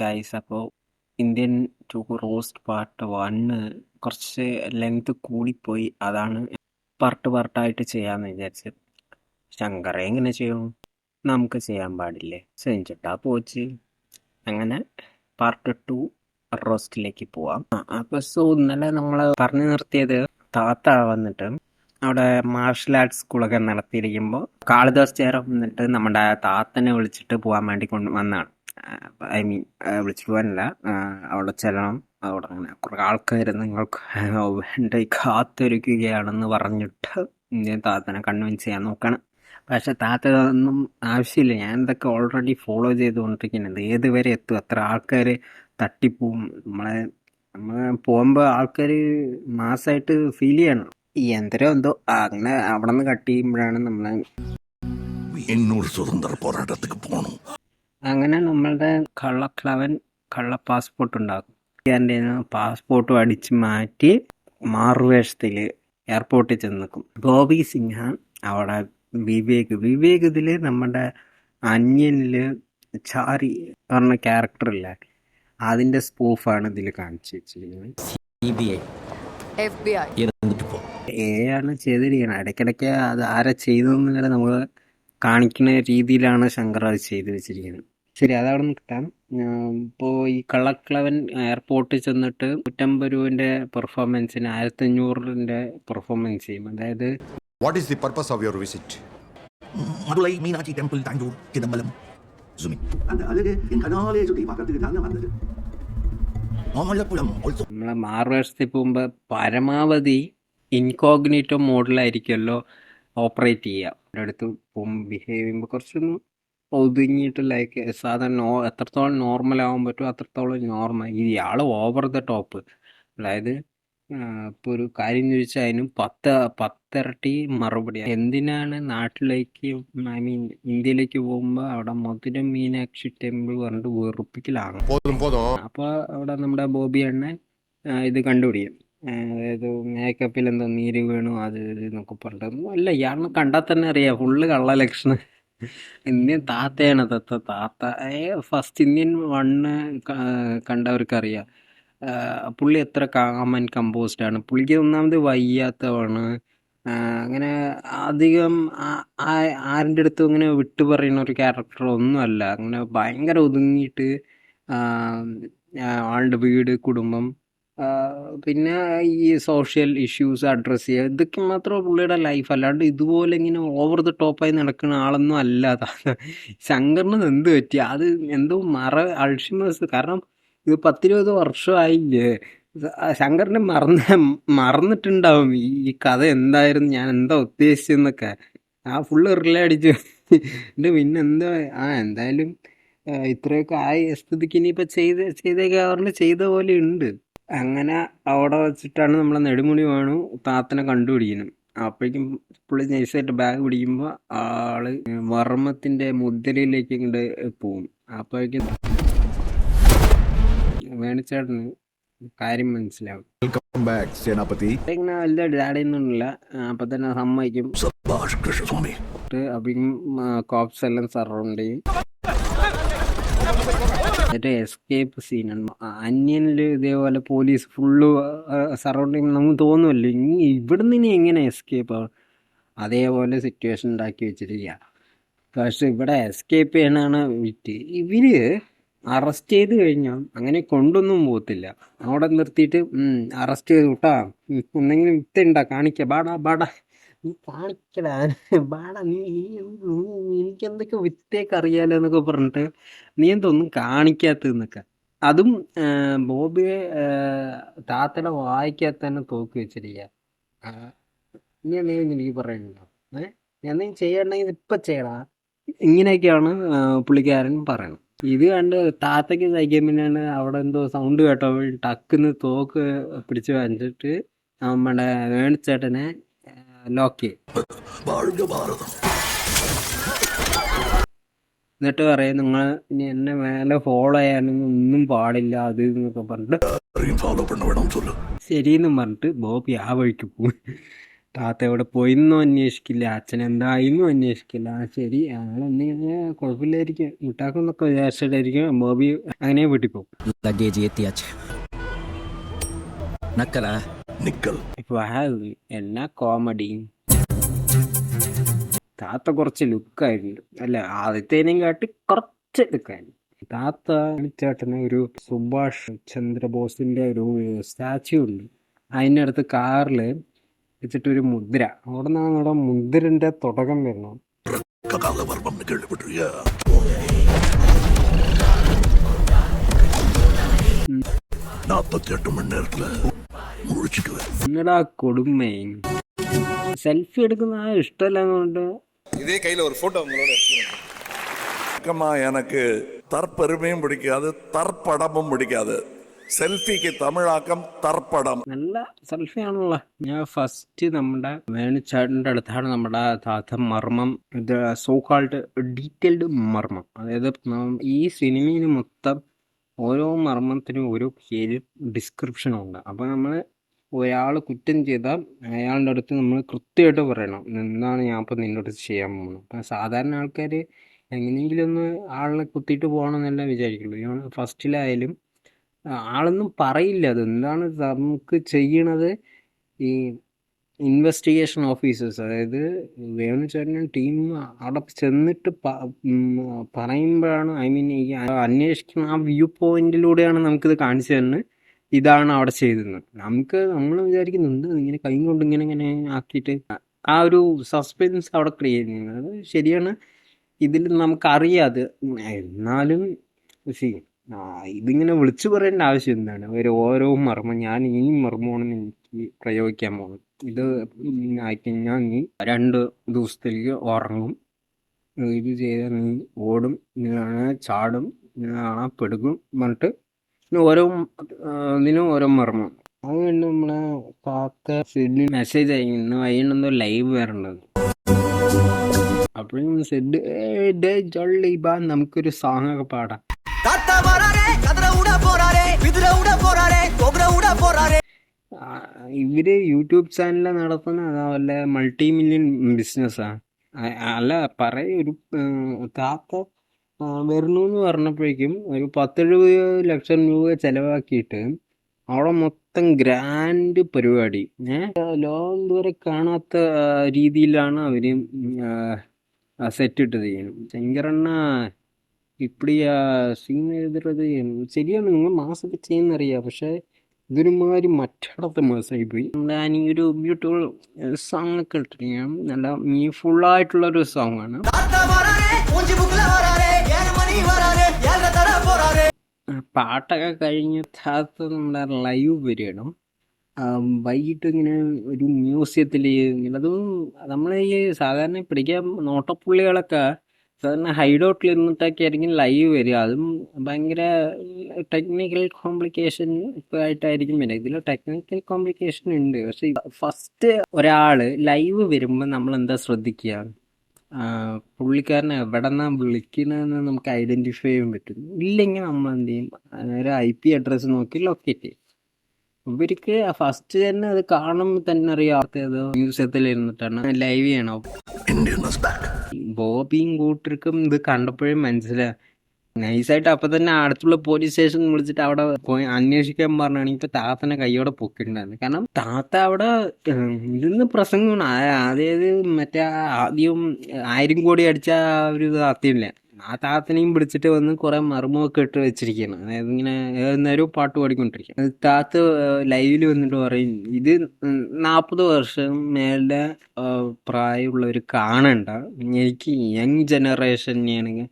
Guys, അപ്പോൾ Indian two roast part 1 കുറച്ച് length കൂടിപ്പോയി. അതാണ് പാർട്ടായിട്ട് ചെയ്യാമെന്ന് വിചാരിച്ചത്. ശങ്കറെ എങ്ങനെ ചെയ്യും? നമുക്ക് ചെയ്യാൻ പാടില്ലേ? സെഞ്ചിട്ടാ പോച്ച്. അങ്ങനെ പാർട്ട് 2 റോസ്റ്റിലേക്ക് പോവാം. അപ്പോൾ ഇന്നലെ നമ്മൾ പറഞ്ഞു നിർത്തിയത് താത്ത വന്നിട്ട് അവിടെ മാർഷൽ ആർട്സ് സ്കൂളൊക്കെ നടത്തിയിരിക്കുമ്പോൾ കാളിദാസ് ചേരം വന്നിട്ട് നമ്മുടെ താത്തനെ വിളിച്ചിട്ട് പോകാൻ വേണ്ടി വന്നതാണ്. ഐ മീൻ വിളിച്ചിട്ട് പോകാനല്ല, അവിടെ ചെല്ലണം, അവിടെ അങ്ങനെ കുറേ ആൾക്കാർ നിങ്ങൾക്ക് വേണ്ടി കാത്തൊരുക്കുകയാണെന്ന് പറഞ്ഞിട്ട് ഞാൻ താത്തനെ കൺവിൻസ് ചെയ്യാൻ നോക്കണം. പക്ഷെ താത്ത ഒന്നും ആവശ്യമില്ല. ഞാൻ ഇതൊക്കെ ഓൾറെഡി ഫോളോ ചെയ്തുകൊണ്ടിരിക്കുന്നത്. ഏതുവരെ എത്തും, എത്ര ആൾക്കാർ തട്ടിപ്പോവും. നമ്മൾ പോകുമ്പോൾ ആൾക്കാർ മാസമായിട്ട് ഫീൽ ചെയ്യണം. ഈ എന്തരോ എന്തോ അങ്ങനെ അവിടെ നിന്ന് കട്ട് ചെയ്യുമ്പോഴാണ് നമ്മൾ இன்னொரு சுதந்திர போராட்டத்துக்கு போகணும். അങ്ങനെ നമ്മളുടെ കള്ള പാസ്പോർട്ട് ഉണ്ടാകും. എൻ്റെ പാസ്പോർട്ടും അടിച്ച് മാറ്റി മാറുവേഷത്തിൽ എയർപോർട്ടിൽ ചെന്ന് നിൽക്കും. ബോബി സിംഹ അവിടെ വിവേക് ഇതിൽ നമ്മുടെ അന്യനിൽ ചാരി പറഞ്ഞ ക്യാരക്ടറില്ല, അതിൻ്റെ സ്പൂഫാണ് ഇതിൽ കാണിച്ചു വെച്ചിരിക്കുന്നത്. FBI ആണ് ചെയ്തിരിക്കുന്നത്. ഇടയ്ക്കിടയ്ക്ക് അത് ആരാ ചെയ്തതെന്ന് വരെ നമ്മൾ കാണിക്കുന്ന രീതിയിലാണ് ശങ്കർ അത് ചെയ്തു വെച്ചിരിക്കുന്നത്. ശരി, അതവിടെ നിൽക്കാം. ഇപ്പോൾ ഈ കള്ളക്കളവൻ എയർപോർട്ടിൽ ചെന്നിട്ട് 150 രൂപൻ്റെ പെർഫോമൻസിന് 1500 പെർഫോമൻസ് ചെയ്യും. അതായത് What is the purpose of your visit? Madurai Meenakshi temple, Tanjore, Chidambaram, Zomi, அந்த அழகு என் கண்ணாலே சுற்றி பார்க்கறதுக்கு தாங்க வந்தது. மாமல்லபுரம் also. നമ്മളെ മാറുവേഷത്തിൽ പോകുമ്പോൾ പരമാവധി ഇൻകോഗ്നിറ്റോ മോഡിലായിരിക്കുമല്ലോ ഓപ്പറേറ്റ് ചെയ്യുക. എൻ്റെ അടുത്ത് ബിഹേവ് ചെയ്യുമ്പോൾ കുറച്ചൊന്ന് ഒതുങ്ങിയിട്ട് ലൈക്ക് സാധാരണ എത്രത്തോളം നോർമൽ ആവാൻ പറ്റുമോ അത്രത്തോളം നോർമൽ. ഇയാൾ ഓവർ ദ ടോപ്പ്. അതായത് ഇപ്പോൾ ഒരു കാര്യം ചോദിച്ചാൽ അതിനും പത്തിരട്ടി മറുപടി. എന്തിനാണ് നാട്ടിലേക്ക്, ഐ മീൻ ഇന്ത്യയിലേക്ക് പോകുമ്പോൾ അവിടെ മധുര മീനാക്ഷി ടെമ്പിൾ പറഞ്ഞിട്ട് വെറുപ്പിക്കലാണ്. അപ്പോൾ അവിടെ നമ്മുടെ ബോബി അണ്ണൻ ഇത് കണ്ടുപിടിക്കും. അതായത് മേക്കപ്പിൽ എന്തോ നീര് വീണു അത് എന്നൊക്കെ പറഞ്ഞിട്ട്. അല്ല, ഇയാളിനെ കണ്ടാൽ തന്നെ അറിയാം ഫുള്ള് കള്ള ലക്ഷണം. ഇന്ത്യൻ താത്തയാണ് താത്ത. ഫസ്റ്റ് ഇന്ത്യൻ 1 കണ്ടവർക്കറിയാം പുള്ളി എത്ര കാം ആൻഡ് കമ്പോസ്ഡ് ആണ്. പുള്ളിക്ക് ഒന്നാമത് വയ്യാത്തതാണ്. അങ്ങനെ അധികം ആരുടെ അടുത്തും ഇങ്ങനെ വിട്ടു പറയുന്ന ഒരു ക്യാരക്ടർ ഒന്നുമല്ല. അങ്ങനെ ഭയങ്കര ഒതുങ്ങിയിട്ട് ആളുടെ വീട്, കുടുംബം, പിന്നെ ഈ സോഷ്യൽ ഇഷ്യൂസ് അഡ്രസ്സ് ചെയ്യുക, ഇതൊക്കെ മാത്രമേ പുള്ളിയുടെ ലൈഫ്. അല്ലാണ്ട് ഇതുപോലെ ഇങ്ങനെ ഓവർ ദ ടോപ്പായി നടക്കുന്ന ആളൊന്നും അല്ല. ശങ്കറിന് എന്ത് പറ്റി? അത് എന്തോ അൾഷിമേഴ്സ്. കാരണം ഇത് 10-20 വർഷമായില്ലേ. ശങ്കറിനെ മറന്നിട്ടുണ്ടാവും ഈ കഥ എന്തായിരുന്നു, ഞാൻ എന്താ ഉദ്ദേശിച്ചെന്നൊക്കെ. ഫുള്ള് റിലേ അടിച്ചു. പിന്നെ എന്താ എന്തായാലും ഇത്രയൊക്കെ ആയ സ്ഥിതിക്ക് ഇനിയിപ്പോൾ ചെയ്തേക്കാറിന് ചെയ്ത പോലെ ഉണ്ട്. അങ്ങനെ അവിടെ വെച്ചിട്ടാണ് നമ്മളെ നെടുമുടി വേണു താത്തനെ കണ്ടുപിടിക്കുന്നത്. അപ്പോഴേക്കും പുള്ളി നൈസായിട്ട് ബാഗ് പിടിക്കുമ്പോൾ ആള് വർമ്മത്തിൻ്റെ മുദ്രയിലേക്ക് ഇങ്ങോട്ട് പോവും. അപ്പോഴേക്കും വേണിച്ചേട്ടന് കാര്യം മനസ്സിലാവും. Welcome back, Senapati. ഇങ്ങനെ വലിയ ഡാഡിയൊന്നുമില്ല. അപ്പം തന്നെ സമ്മതിക്കും. சபாஷ் கிருஷ்ணசுவாமி. അപ്പോഴേക്കും കോപ്സ് എല്ലാം സറൗണ്ട് ചെയ്യും. മറ്റേ എസ്കേപ്പ് സീനാണ്. അന്യനിൽ ഇതേപോലെ പോലീസ് ഫുള്ള് സറൗണ്ട് ചെയ്യുമ്പോൾ നമുക്ക് തോന്നുമല്ലോ ഇവിടുന്ന് ഇനി എങ്ങനെ എസ്കേപ്പ് ആവും. അതേപോലെ സിറ്റുവേഷൻ ഉണ്ടാക്കി വെച്ചിരിക്കുക. പക്ഷെ ഇവിടെ എസ്കേപ്പ് ചെയ്യാനാണ് വിറ്റ്. ഇവര് അറസ്റ്റ് ചെയ്ത് കഴിഞ്ഞാൽ അങ്ങനെ കൊണ്ടൊന്നും പോകത്തില്ല. അവിടെ നിർത്തിയിട്ട് അറസ്റ്റ് ചെയ്ത് വിട്ടാ എന്തെങ്കിലും വിത്തുണ്ടാ കാണിക്കുക, ബാടാ നീ കാണിക്കടാ, ബാടാ നീ എനിക്ക് എന്തൊക്കെ വിത്തേക്ക് അറിയാലോ എന്നൊക്കെ പറഞ്ഞിട്ട് നീ എന്തൊന്നും കാണിക്കാത്തതെന്നൊക്കെ. അതും ബോബിയെ താത്തയുടെ വായിക്കാത്ത തന്നെ തോക്കി വെച്ചിരിക്കുക. ഇനി എന്തെങ്കിലും എനിക്ക് പറയാനുണ്ടോ? എന്തെങ്കിലും ചെയ്യണമെങ്കിൽ ഇപ്പം ചെയ്യടാ, ഇങ്ങനെയൊക്കെയാണ് പുള്ളിക്കാരൻ പറയുന്നത്. ഇത് കണ്ട് താത്തയ്ക്ക് സഹിക്കാൻ പിന്നെയാണ് അവിടെ എന്തോ സൗണ്ട് കേട്ടോ ടക്കുന്ന് തോക്ക് പിടിച്ച് വാങ്ങിച്ചിട്ട് നമ്മുടെ വേണിച്ചേട്ടനെ ലോക്ക് வாழ்க பாரதம். എന്നിട്ട് പറയും നിങ്ങൾ ഇനി എന്നെ മേലെ ഫോളോ ചെയ്യാനൊന്നും ഒന്നും പാടില്ല അത് എന്നൊക്കെ പറഞ്ഞിട്ട് ஃபாலோ பண்ண வேணாம் சொல்லு. ശരിയെന്നും പറഞ്ഞിട്ട് ബോബി ആ വഴിക്ക് പോകും. താത്ത എവിടെ പോയിന്നും അന്വേഷിക്കില്ല, അച്ഛൻ എന്തായിന്നും അന്വേഷിക്കില്ല. ശരി, അയാളെന്തെങ്കിലും കുഴപ്പമില്ലായിരിക്കും, വിട്ടാക്കുന്നൊക്കെ വിചാരിച്ചിട്ടായിരിക്കും ബോബി അങ്ങനെ വീട്ടിൽ പോകും. लगेज ये अच्छे नक्करा निकल എന്നാ കോമഡി. താത്ത കുറച്ച് ലുക്കായിരുന്നു, അല്ല ആദ്യത്തേനും കാട്ടി കുറച്ച് ലുക്കായിരുന്നു. താത്ത ചേട്ടന് ഒരു സുഭാഷ് ചന്ദ്രബോസിന്റെ ഒരു സ്റ്റാച്യു ഉണ്ട്, അതിൻ്റെ അടുത്ത് കാറിൽ വെച്ചിട്ടൊരു മുദ്ര, അവിടെ നിന്നാണ് നമ്മുടെ മുദ്രന്റെ തുടക്കം വരണം. കകാലവർമ്മം കേൾവിപ്പെട്ടിരിക്കുക. 48 മണി നേരത്തില് മുഴിച്ചിട്ട് നിങ്ങളുടെ ആ കൊടുമയും സെൽഫി എടുക്കുന്ന ആ ഇഷ്ടമല്ലാന്നുകൊണ്ട് இதே கையில் ஒரு ஃபோட்டோ உங்களோட எனக்கு தற்பெருமையும் பிடிக்காது, தற்படமும் பிடிக்காது. സെൽഫിക്ക് തമിഴാക്കം തർപ്പടം. നല്ല സെൽഫി ആണല്ലോ. ഞാൻ ഫസ്റ്റ് നമ്മുടെ വേണുചേട്ടൻ്റെ അടുത്താണ് നമ്മുടെ താത്ത മർമ്മം, ഇത് സോ കാൾഡ് ഡീറ്റെയിൽഡ് മർമ്മം, അതായത് ഈ സിനിമയിൽ മൊത്തം ഓരോ മർമ്മത്തിനും ഓരോ പേര് ഡിസ്ക്രിപ്ഷനും ഉണ്ട്. അപ്പോൾ നമ്മൾ ഒരാൾ കുറ്റം ചെയ്താൽ അയാളുടെ അടുത്ത് നമ്മൾ കൃത്യമായിട്ട് പറയണം എന്താണ് ഞാൻ ഇപ്പോൾ നിൻ്റെ അടുത്ത് ചെയ്യാൻ പോകുന്നത്. അപ്പം സാധാരണ ആൾക്കാർ എങ്ങനെയെങ്കിലും ഒന്ന് ആളെ കുത്തിയിട്ട് പോകണമെന്നല്ല വിചാരിക്കുള്ളൂ. ഞാൻ ഫസ്റ്റിലായാലും ആളൊന്നും പറയില്ല അതെന്താണ് നമുക്ക് ചെയ്യണത്. ഈ ഇൻവെസ്റ്റിഗേഷൻ ഓഫീസേഴ്സ്, അതായത് വേണുചേട്ടനും ടീമും അവിടെ ചെന്നിട്ട് പറയുമ്പോഴാണ്, ഐ മീൻ ഈ അന്വേഷിക്കുന്ന ആ വ്യൂ പോയിന്റിലൂടെയാണ് നമുക്കിത് കാണിച്ചു തരുന്നത്, ഇതാണ് അവിടെ ചെയ്തത്. നമ്മൾ വിചാരിക്കുന്നുണ്ട് ഇങ്ങനെ കൈ കൊണ്ട് ഇങ്ങനെ ആക്കിയിട്ട് ആ ഒരു സസ്പെൻസ് അവിടെ ക്രിയേറ്റ് ചെയ്യുന്നത്. അത് ശരിയാണ്, ഇതിൽ നമുക്കറിയാതെ. എന്നാലും ഇതിങ്ങനെ വിളിച്ചു പറയേണ്ട ആവശ്യം എന്താണ്? ഓരോ മർമ്മം ഞാൻ ഈ മർമ്മമാണെന്ന് എനിക്ക് പ്രയോഗിക്കാൻ പോകും. ഇത് ആയിക്കഴിഞ്ഞാൽ നീ 2 ദിവസത്തേക്ക് ഉറങ്ങും, ഇത് ചെയ്താൽ നീ ഓടും, നീ ചാടും, നീ പെടുക്കും പറഞ്ഞിട്ട് ഇതിനും ഓരോ മർമ്മം. അതുകൊണ്ട് നമ്മളെ താത്ത സെഡിന് മെസ്സേജ് അയക്കുന്നു, വൈകുന്നേരന്തോ ലൈവ് വരേണ്ടത്. അപ്പോഴും സെഡ് ജള്ളി ബാ നമുക്കൊരു സോങ് ഒക്കെ പാടാം. ഇവര് യൂട്യൂബ് ചാനൽ നടത്തുന്ന അതല്ല മൾട്ടി മില്യൺ ബിസിനസ്സാണ്. അല്ല ഒരു താത്ത വരുന്നു എന്ന് പറഞ്ഞപ്പോഴേക്കും ഒരു 10-70 ലക്ഷം രൂപ ചെലവാക്കിയിട്ട് അവിടെ മൊത്തം ഗ്രാൻഡ് പരിപാടി, ലോകം ഇതുവരെ കാണാത്ത രീതിയിലാണ് അവര് സെറ്റ് ഇട്ട് ചെയ്യണം. ശങ്കരണ്ണ ഇപ്പടിയാ സീൻ എഴുതുന്നത് ശരിയാണ്, നിങ്ങൾ മാസമൊക്കെ ചെയ്യുന്നറിയാം, പക്ഷെ ഇതൊരുമാതിരി മറ്റിടത്ത് മാസമായി പോയി. നമ്മുടെ ഈ ഒരു ബ്യൂട്ടിഫുൾ സോങ് ഒക്കെ ഇട്ടിരിക്കാം, നല്ല മീഫുള്ളായിട്ടുള്ളൊരു സോങ് ആണ്. പാട്ടൊക്കെ കഴിഞ്ഞ് താത്ത നമ്മുടെ ലൈവ് വരികയാണ് വൈകിട്ട് ഇങ്ങനെ ഒരു മ്യൂസിയത്തിൽ. അതും നമ്മളെ ഈ സാധാരണ പിടിക്കാൻ നോട്ടപ്പുള്ളികളൊക്കെ സാധാരണ ഹൈഡൗട്ടിൽ ഇരുന്നിട്ടൊക്കെ ആയിരിക്കും ലൈവ് വരിക. അതും ഭയങ്കര ടെക്നിക്കൽ കോംപ്ലിക്കേഷൻ ഒക്കെ ആയിട്ടായിരിക്കും വരിക. ഇതിൽ ടെക്നിക്കൽ കോംപ്ലിക്കേഷൻ ഉണ്ട്, പക്ഷെ ഫസ്റ്റ് ഒരാൾ ലൈവ് വരുമ്പോൾ നമ്മൾ എന്താ ശ്രദ്ധിക്കുക, പുള്ളിക്കാരനെ എവിടെ നിന്നാണ് വിളിക്കുന്നതെന്ന് നമുക്ക് ഐഡൻറ്റിഫൈ ചെയ്യാൻ പറ്റും. ഇല്ലെങ്കിൽ നമ്മൾ എന്ത് ചെയ്യും, ഒരു IP അഡ്രസ്സ് നോക്കി ലൊക്കേറ്റ് ചെയ്യും. ഇവർക്ക് ഫസ്റ്റ് തന്നെ അത് കാണുമ്പോൾ തന്നെ അറിയാത്തത് മ്യൂസിയത്തിൽ ഇരുന്നിട്ടാണ് ലൈവ് ചെയ്യണം. ബോബിയും കൂട്ടർക്കും ഇത് കണ്ടപ്പോഴും മനസ്സിലായി. നൈസായിട്ട് അപ്പം തന്നെ അടുത്തുള്ള പോലീസ് സ്റ്റേഷൻ വിളിച്ചിട്ട് അവിടെ പോയി അന്വേഷിക്കാൻ പറഞ്ഞാണെങ്കിൽ ഇപ്പം താത്തനെ കൈയോടെ പൊക്കിയിട്ടുണ്ടായിരുന്നു. കാരണം താത്ത അവിടെ ഇരുന്ന് പ്രസംഗമാണ്. അതായത് മറ്റേ ആദ്യം 1000 കോടി അടിച്ച ഒരു താത്തയില്ല, ആ താത്തനെയും പിടിച്ചിട്ട് വന്ന് കുറെ മർമ്മമൊക്കെ ഇട്ട് വെച്ചിരിക്കുകയാണ്. അതായത് ഇങ്ങനെ നേരവും പാട്ട് പാടിക്കൊണ്ടിരിക്കുക. താത്ത ലൈവിൽ വന്നിട്ട് പറയും, ഇത് 40 വർഷം മേലെ പ്രായമുള്ളവർ കാണണ്ട, എനിക്ക് യങ് ജനറേഷനെയാണ്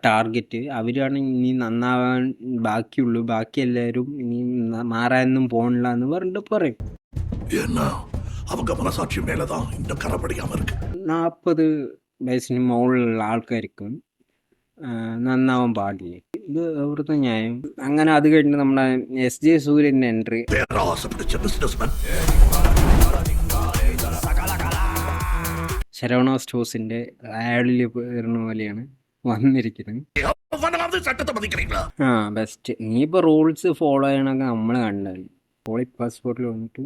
ടാർഗറ്റ്, അവരാണ് ഇനി നന്നാവാൻ ബാക്കിയുള്ളൂ, ബാക്കി എല്ലാവരും ഇനി മാറാനൊന്നും പോകണില്ല എന്ന് പറഞ്ഞിട്ട് പറയും. 40 വയസ്സിന് മുകളിലുള്ള ആൾക്കാർക്കും നന്നാവാൻ പാടില്ല. ഇത് അവിടുത്തെ ന്യായം. അങ്ങനെ അത് കഴിഞ്ഞ് നമ്മുടെ SJ സൂര്യൻ്റെ എൻട്രി. ശരവണ സ്റ്റോഴ്സിന്റെ ആഡിൽ വരുന്ന പോലെയാണ് വന്നിരിക്കുന്നത്. ബെസ്റ്റ്. നീയിപ്പോ റൂൾസ് ഫോളോ ചെയ്യണൊക്കെ നമ്മള് കണ്ടാണ്. പോളി പാസ്പോർട്ടിൽ വന്നിട്ട്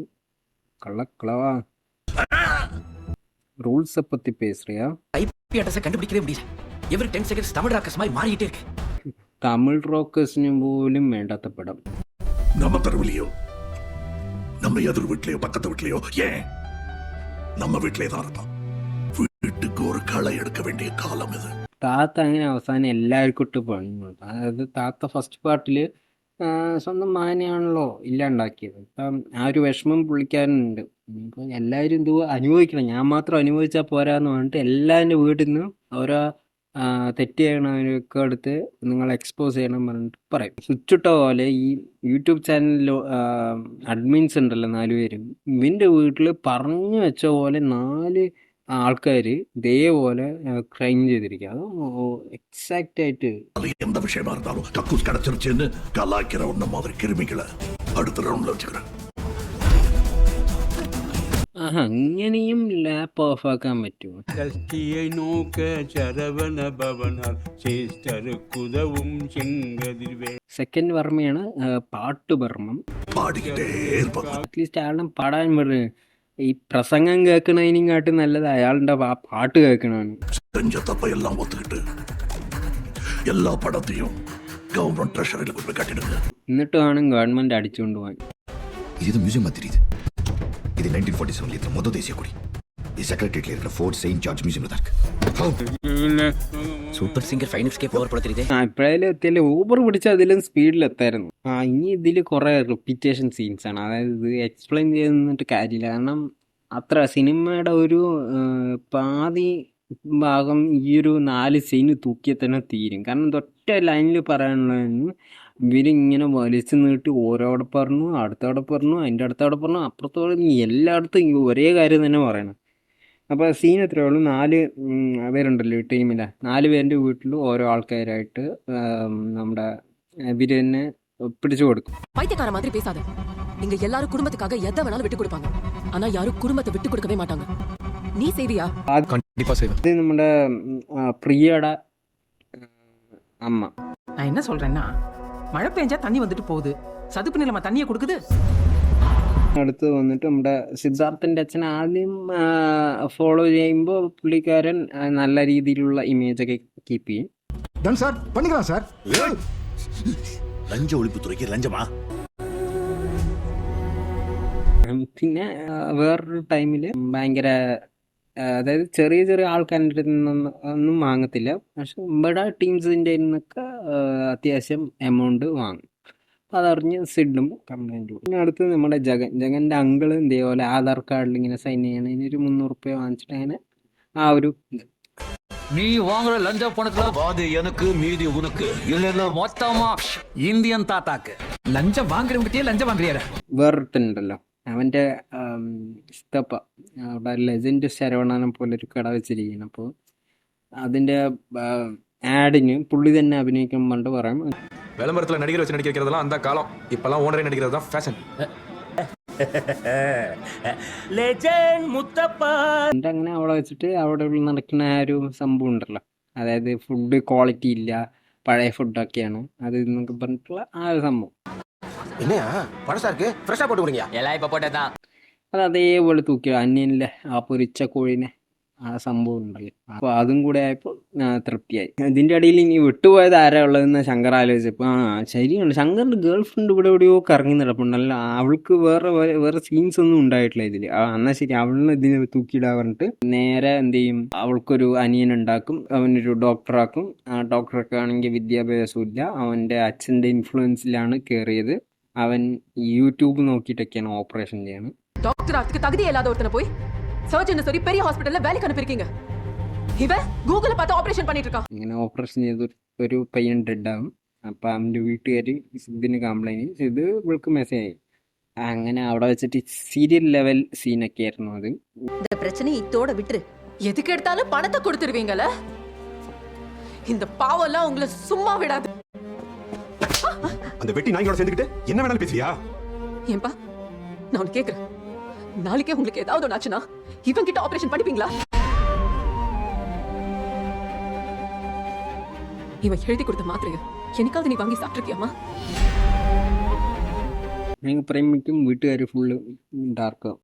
കള്ളക്കളവാ ரூல்ஸை பற்றி பேசுறியா? ஐபி அட்ரஸை கண்டுபிடிக்கவே முடியல. எவ்ரி 10 செகண்ட்ஸ் தமிழ் ராக்கர்ஸ் மாதிரி மாறிட்டே இருக்கு. തമിഴ് റോക്കേഴ്സിന് പോലും വേണ്ടാത്ത പടം. நம்ம தெருவிலையோ நம்ம எதிர் வீட்லயோ பக்கத்து வீட்லயோ ஏன் நம்ம வீட்லயே தான் இருப்பான். വീட்டுக்கு ഒരു களை எடுக்க வேண்டிய காலம் இது. താത്ത അങ്ങനെ അവസാനം എല്ലാവർക്കും ഇട്ട് പണിയുള്ളൂ. അതായത് താത്ത ഫസ്റ്റ് പാർട്ടിൽ സ്വന്തം മാനെയാണല്ലോ ഇല്ലാണ്ടാക്കിയത്. അപ്പം ആ ഒരു വിഷമം പുള്ളിക്കാരനുണ്ട്. ഇപ്പം എല്ലാവരും ഇത് അനുഭവിക്കണം, ഞാൻ മാത്രം അനുഭവിച്ചാൽ പോരാന്ന് പറഞ്ഞിട്ട് എല്ലാവരുടെ വീട്ടിൽ നിന്ന് ഓരോ തെറ്റ് ചെയ്യണവരൊക്കെ എടുത്ത് നിങ്ങൾ എക്സ്പോസ് ചെയ്യണം പറഞ്ഞിട്ട് പറയും. സ്വിച്ച് ഇട്ട പോലെ ഈ യൂട്യൂബ് ചാനലിൽ അഡ്മിൻസ് ഉണ്ടല്ലോ 4 പേരും, ഇവൻ്റെ വീട്ടിൽ പറഞ്ഞു വെച്ച പോലെ 4 ആൾക്കാർ ഇതേപോലെ ക്രൈം ചെയ്തിരിക്കുക. അത് എക്സാക്റ്റ് ആയിട്ട് அது எந்த விஷயமா இருந்தாலும் கக்கூஸ் கிடைச்சிருச்சுன்னு கலாய்க்கிற ஒண்ணு மாதிரி கிருமிகளை அடுத்த ரவுண்ட்ல வச்சுக்கிறேன். അങ്ങനെയും ലാപ്പ് ഓഫ് ആക്കാൻ പറ്റുമോ? கஷ்டியை நோக்க சரவண பவனால் சேஷ்டருக்குதவும் செங்கதிர்வே. സെക്കൻഡ് വർമ്മയാണ് പാട്ട് ബർമ്മം. பாடிக்கிட்டே இருப்பாங்க. അറ്റ്ലീസ്റ്റ് അയാളുടെ പാടാൻ പറഞ്ഞു. ഈ പ്രസംഗം കേൾക്കണതിനെക്കാട്ടും നല്ലത് അയാളുടെ ആ പാട്ട് കേൾക്കണതാണ്. செஞ்ச தப்பை எல்லாம் ஒத்துக்கிட்டு எல்லா படத்தையும் கவர்மெண்ட் ட்ரெஷரியில் கொண்டு போய் கட்டிடுங்க. എന്നിട്ട് വേണം ഗവൺമെന്റ് അടിച്ചുകൊണ്ട് പോകാൻ. இது மியூசியம் மாதிரி தெரியுது. இது 1947 இருக்கிற மொத தேசிய கொடி. இது செக்ரட்டரியேட்ல இருக்கிற ஃபோர்ட் செயின்ட் ஜார்ஜ் மியூசியம்ல தான் இருக்கு. சூப்பர் சிங்கர் ഫൈനൽസ്കേ പവർ പടത്തിരിതേ. ഇപ്പോഴേലും എത്തിയാലേ ഊബർ പിടിച്ച അതിലും സ്പീഡിൽ എത്തായിരുന്നു. ഇനി ഇതിൽ കുറേ റിപ്പീറ്റേഷൻ സീൻസ് ആണ്. അതായത് ഇത് എക്സ്പ്ലെയിൻ ചെയ്തിട്ട് കാര്യമില്ല. കാരണം അത്ര സിനിമയുടെ ഒരു പാതി ഭാഗം ഈ ഒരു 4 സീന് തൂക്കിയാൽ തന്നെ തീരും. കാരണം ഒറ്റ ലൈനിൽ പറയാനുള്ളതെന്ന് ഇവരിങ്ങനെ വലിച്ചു നീട്ടി ഓരോടെ പറഞ്ഞു, അടുത്തവിടെ പറഞ്ഞു, അതിൻ്റെ അടുത്തവിടെ പറഞ്ഞു, അപ്പുറത്തോടെ എല്ലായിടത്തും ഈ ഒരേ കാര്യം തന്നെ പറയണം. അപ്പോൾ സീൻ എത്രയേ ഉള്ളൂ, 4 പേരുണ്ടല്ലോ ഈ ടീമിലെ 4 പേരുടെ വീട്ടിൽ ഓരോ ആൾക്കാരായിട്ട് നമ്മുടെ ഇവർ തന്നെ പിടിച്ചു കൊടുക്കും. பைத்தியக்கார மாதிரி பேசாத. இங்க எல்லாரும் குடும்பத்துக்காக எதை வேணாலும் விட்டு கொடுப்பாங்க. ஆனா யாரும் குடும்பத்தை விட்டு கொடுக்கவே மாட்டாங்க. நீ செய்வியா? അത് നമ്മുടെ പ്രിയയുടെ അമ്മ. நான் என்ன சொல்றேன்னா, மழை பெஞ்சா தண்ணி வந்துட்டு போகுது, சதுப்பு நிலமா தண்ணியை கொடுக்குது. അടുത്ത് വന്നിട്ട് നമ്മുടെ സിദ്ധാർത്ഥൻ്റെ അച്ഛൻ ആദ്യം ഫോളോ ചെയ്യുമ്പോൾ പുള്ളിക്കാരൻ നല്ല രീതിയിലുള്ള ഇമേജൊക്കെ കീപ്പ് ചെയ്യും. டன் சார் பண்ணிக்கலாம் சார். லஞ்ச ஒழிப்புத்துறைக்கு லஞ்சமா? പിന്നെ വേറൊരു ടൈമിൽ ഭയങ്കര അതായത് ചെറിയ ചെറിയ ആൾക്കാരുടെ അടുത്ത് ഒന്നും വാങ്ങത്തില്ല. പക്ഷെ ഇവിടെ ടീംസിൻ്റെ നിന്നൊക്കെ അത്യാവശ്യം എമൗണ്ട് വാങ്ങും. അപ്പോൾ അതറിഞ്ഞ് സിഡും കംപ്ലൈൻറ്റ് കൊടുക്കും. പിന്നെ അടുത്ത് നമ്മുടെ ജഗൻ്റെ അങ്കിള് ഇതേപോലെ ആധാർ കാർഡിൽ ഇങ്ങനെ സൈൻ ചെയ്യണതിന് ഒരു 300 രൂപ വാങ്ങിച്ചിട്ട് അങ്ങനെ ആ ഒരു நீ வாங்குற லஞ்ச பணத்துல பாதி எனக்கு மீதி உனக்கு இல்ல மொத்தமா இந்தியன் தாத்தாக்கு. லஞ்சம் வாங்குறவங்கிட்டே லஞ்சம் வாங்குறியாரா? വേറൊരുത്തനുണ്ടല്ലോ, അവൻ്റെ സ്തപ്പ അവിടെ ലെജൻഡ് ശരവണനെ പോലെ ഒരു കട വെച്ചിരിക്കുന്നു. അപ്പോൾ അതിൻ്റെ ആഡിന് പുള്ളി തന്നെ അഭിനയിക്കാൻ പണ്ട് പറയും. விளம்பரத்துல நடிகர் வச்சு நடிக்க வைக்கிறதெல்லாம் அந்த காலம். இப்பெல்லாம் ஓனரே நடிக்கிறது தான் ஃபேஷன். லெஜெண்ட் முத்தப்பா. എന്നിട്ട് അങ്ങനെ അവിടെ വെച്ചിട്ട് അവിടെ നടക്കുന്ന ആ ഒരു സംഭവം ഉണ്ടല്ലോ, അതായത് ഫുഡ് ക്വാളിറ്റി ഇല്ല, പഴയ ഫുഡൊക്കെയാണ് അത് എന്നൊക്കെ പറഞ്ഞിട്ടുള്ള ആ ഒരു സംഭവം. என்னையா பழசா இருக்கு, ஃப்ரெஷ்ஷா போட்டு கொடுங்க. எல்லாம் இப்ப போட்டதான். അത് അതേപോലെ തൂക്കിയോ അന്യനിലെ ആ പൊരിച്ച കോഴിനെ ആ സംഭവം ഉണ്ടല്ലോ. അപ്പോൾ അതും കൂടെ ആയപ്പോൾ തൃപ്തിയായി. ഇതിൻ്റെ ഇടയിൽ ഇനി വിട്ടുപോയത് ആരാ ഉള്ളതെന്ന് ശങ്കർ ആലോചിച്ചപ്പോൾ ശരിയാണ്, ശങ്കറിൻ്റെ ഗേൾ ഫ്രണ്ട് ഇവിടെ എവിടെയോ കറങ്ങി നടപ്പുണ്ടല്ലോ, അവൾക്ക് വേറെ സീൻസ് ഒന്നും ഉണ്ടായിട്ടില്ല ഇതിൽ. എന്നാൽ ശരി, അവളിനെ ഇതിന് തൂക്കിയിടാൻ പറഞ്ഞിട്ട് നേരെ എന്ത് ചെയ്യും, അവൾക്കൊരു അനിയൻ ഉണ്ടാക്കും, അവനൊരു ഡോക്ടറാക്കും. ആ ഡോക്ടറൊക്കെ ആണെങ്കിൽ വിദ്യാഭ്യാസവും ഇല്ല, അവൻ്റെ അച്ഛൻ്റെ ഇൻഫ്ലുവൻസിലാണ് കയറിയത്. അവൻ യൂട്യൂബ് നോക്കിയിട്ടൊക്കെയാണ് ഓപ്പറേഷൻ ചെയ്യണം. டாக்டர் ஆத்துக்கு தகுதி இல்லாத ஒருத்தனை போய் சர்ஜன் சொல்லி பெரிய ஹாஸ்பிடல்ல வேலைக்கு அனுப்பியிருக்கீங்க. இவன் கூகுள பார்த்து ஆபரேஷன் பண்ணிட்டு இருக்கான். ഇങ്ങനെ ഓപ്പറേഷൻ ചെയ്ത് ഒരു പയ്യൻ ഡെഡ് ആവും. അപ്പം അവൻ്റെ വീട്ടുകാർ സിദ്ധിന് കംപ്ലൈൻറ്റ് ചെയ്ത് ഇവൾക്ക് മെസ്സേജ് ആയി. അങ്ങനെ അവിടെ വെച്ചിട്ട് സീരിയൽ ലെവൽ സീനൊക്കെ ആയിരുന്നു അത്. இந்த பிரச்சனையை இத்தோட விட்டுரு. எதுக்கு எடுத்தாலும் பணத்தை கொடுத்துருவீங்கல்ல. இந்த பாவம் எல்லாம் உங்களை சும்மா விடாது. அந்த வெட்டி நாய்களோட சேர்ந்துக்கிட்டு என்ன வேணாலும் பேசுறியா? ஏன்பா நான் உனக்கு கேக்குறேன், நாளைக்கே உங்களுக்கு ஏதாவது ஒன்று ஆச்சுன்னா இவன் கிட்ட ஆபரேஷன் பண்ணிப்பீங்களா? இவன் எழுதி கொடுத்த மாத்திரையை என்னைக்காவது நீ வாங்கி சாப்பிட்டிருக்கியாமா? ഞങ്ങൾ പറയുമ്പോഴേക്കും വീട്ടുകാർ ഫുള്ള് ഡാർക്കാവും.